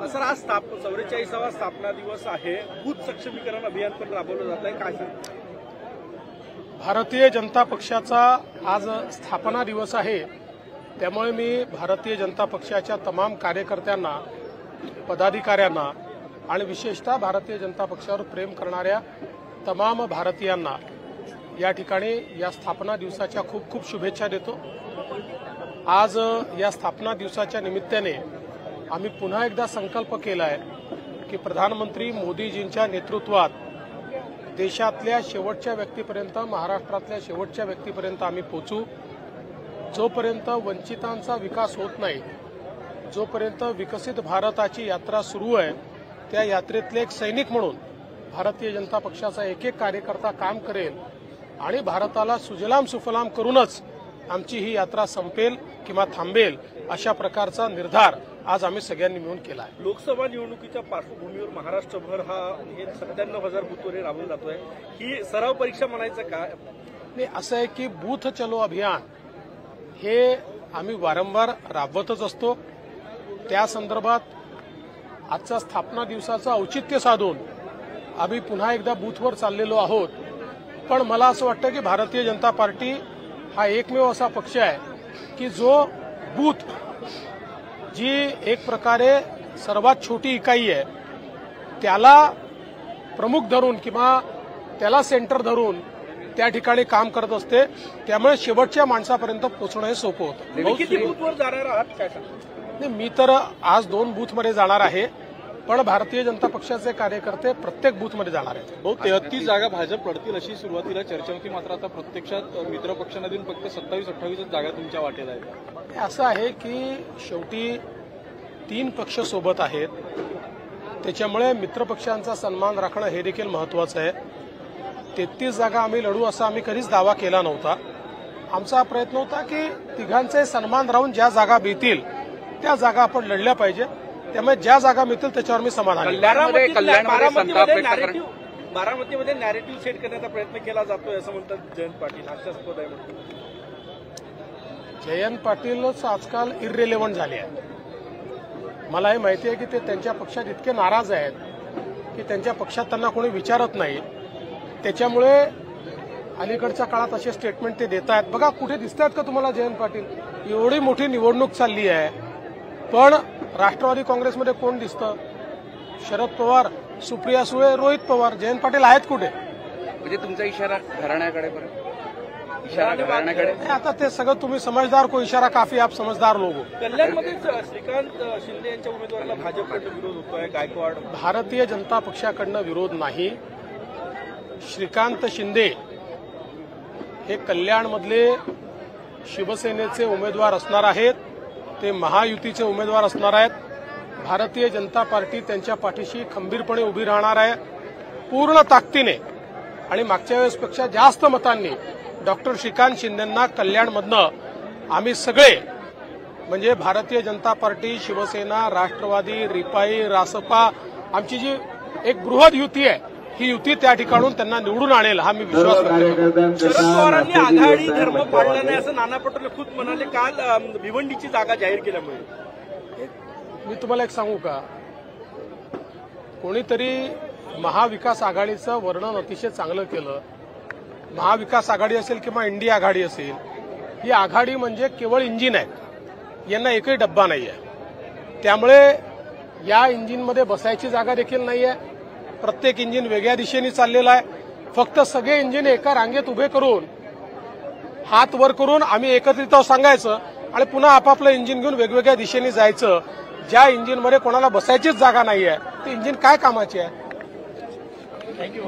Sir, आज 44वा स्थापना दिवस आहे. बूथ सक्षमीकरण अभियान पण राबवलं जात आहे. काय सांगता? भारतीय जनता पक्षाचा आज स्थापना दिवस आहे. त्यामुळे मी भारतीय जनता पक्षाच्या तमाम कार्यकर्त्यांना, पदाधिकाऱ्यांना आणि विशेषतः भारतीय जनता पक्षावर प्रेम करणाऱ्या तमाम भारतीयांना या ठिकाणी या स्थापना दिवसाच्या खूप खूप शुभेच्छा देतो. आज या स्थापना दिवसाच्या निमित्ताने आम्ही पुन्हा एकदा संकल्प केला आहे की प्रधानमंत्री मोदीजींच्या नेतृत्वात देशातल्या शेवटच्या व्यक्तीपर्यंत, महाराष्ट्रातल्या शेवटच्या व्यक्तीपर्यंत आम्ही पोहोचू. जोपर्यंत वंचितांचा विकास होत नाही, जोपर्यंत विकसित भारताची यात्रा सुरू आहे, त्या यात्रेतले एक सैनिक म्हणून भारतीय जनता पक्षाचा एक एक कार्यकर्ता काम करेल आणि भारताला सुजलाम सुफलाम करूनच आमची ही यात्रा संपेल किंवा थांबेल, अशा प्रकारचा निर्धार आज आम्ही सगळ्यांनी मिळून केला आहे. लोकसभा निवडणुकीच्या पार्श्वभूमीवर महाराष्ट्रभर हे 97,000 बूथवर राबवलं जातोय. ही सराव परीक्षा म्हणायचं काय? नाही, असं आहे की बूथ चलो अभियान हे आम्ही वारंवार राबवतच असतो. त्या संदर्भात आजच्या स्थापना दिवसाचं औचित्य साधून आम्ही पुन्हा एकदा बूथवर चाललेलो आहोत. पण मला असं वाटतं की भारतीय जनता पार्टी हा एकमेव असा पक्ष आहे की जो बूथ, जी एक प्रकारे सर्वात छोटी इकाई आहे, त्याला प्रमुख धरून किंवा त्याला सेंटर धरून त्या ठिकाणी काम करत असते. त्यामुळे शेवटच्या माणसापर्यंत पोहोचणं हे सोपं होतं. किती बूथवर जाणार आहात काय? नाही, मी तर आज 2 बूथमध्ये जाणार आहे, पण भारतीय जनता पक्षाचे कार्यकर्ते प्रत्येक बूथमध्ये जाणार आहेत. 33 जागा भाजप लढतील अशी सुरुवातीला चर्चा होती, मात्र आता प्रत्यक्षात मित्र पक्षांना देऊन फक्त 27-28 जागा तुमच्या वाटेला आहेत. असं आहे की शेवटी 3 पक्ष सोबत आहेत, त्याच्यामुळे मित्रपक्षांचा सन्मान राखणं हे देखील महत्वाचं आहे. 33 जागा आम्ही लढू असा आम्ही कधीच दावा केला नव्हता. आमचा प्रयत्न होता की तिघांचे सन्मान राहून ज्या जागा मिळतील त्या जागा आपण लढल्या पाहिजे. त्यामुळे ज्या जागा मिळतील त्याच्यावर मी समाधान आहे. बारामतीमध्ये नॅरेटिव्ह सेट करण्याचा प्रयत्न केला जातोय असं म्हणतात जयंत पाटील. हास्यास्पद आहे म्हणतात. जयंत पाटीलच आजकाल इर्रेलेव्हंट झाले आहे. मला हे माहिती आहे की ते त्यांच्या पक्षात इतके नाराज आहेत की त्यांच्या पक्षात त्यांना कोणी विचारत नाही. त्याच्यामुळे अलीकडच्या काळात असे स्टेटमेंट ते देत आहेत. बघा, कुठे दिसत आहेत का तुम्हाला जयंत पाटील? एवढी मोठी निवडणूक चालली आहे, पण राष्ट्रवादी काँग्रेसमध्ये कोण दिसतं? शरद पवार, सुप्रिया सुळे, रोहित पवार. जयंत पाटील आहेत कुठे? म्हणजे तुमचा इशारा घराण्याकडे, आता ते सगळं तुम्ही समजदार को इशारा काफी, आप समजदार लोग हो. कल्याणमध्ये श्रीकांत शिंदे यांच्या उमेदवाराला भाजपकडनं विरोध होतोय. गायकवाड. भारतीय जनता पक्षाकडनं विरोध नाही. श्रीकांत शिंदे हे कल्याणमधले शिवसेनेचे उमेदवार असणार आहेत. ते महायुतीचे उमेदवार असणार आहेत. भारतीय जनता पार्टी त्यांच्या पाठीशी खंबीरपणे उभी राहणार आहे, पूर्ण ताकदीने. आणि मागच्या वेळेसपेक्षा जास्त मतांनी डॉक्टर श्रीकांत शिंदेंना कल्याणमधनं आम्ही सगळे, म्हणजे भारतीय जनता पार्टी, शिवसेना, राष्ट्रवादी, रिपाई, रासपा, आमची जी एक बृहद युती आहे, ही युती त्या ठिकाणून त्यांना निवडून आणेल हा मी विश्वास व्यक्त करतो. शरद पवारांनी आघाडी धर्म पाळला नाही असं नाना पटोले खुद म्हणाले काल भिवंडीची जागा जाहीर केल्यामुळे. मी तुम्हाला एक सांगू का, कोणीतरी महाविकास आघाडीचं वर्णन अतिशय चांगलं केलं. महाविकास आघाडी असेल किंवा इंडिया आघाडी असेल, ही आघाडी म्हणजे केवळ इंजिन आहे, यांना एकही डब्बा नाही आहे. त्यामुळे या इंजिनमध्ये बसायची जागा देखील नाही आहे. प्रत्येक इंजिन वेगळ्या दिशेने चाललेलं आहे. फक्त सगळे इंजिन एका रांगेत उभे करून, हात वर करून आम्ही एकत्रित सांगायचं आणि पुन्हा आपापलं इंजिन घेऊन वेगवेगळ्या दिशेने जायचं. ज्या इंजिनमध्ये कोणाला बसायचीच जागा नाही आहे, ते इंजिन काय कामाची आहे? थँक्यू.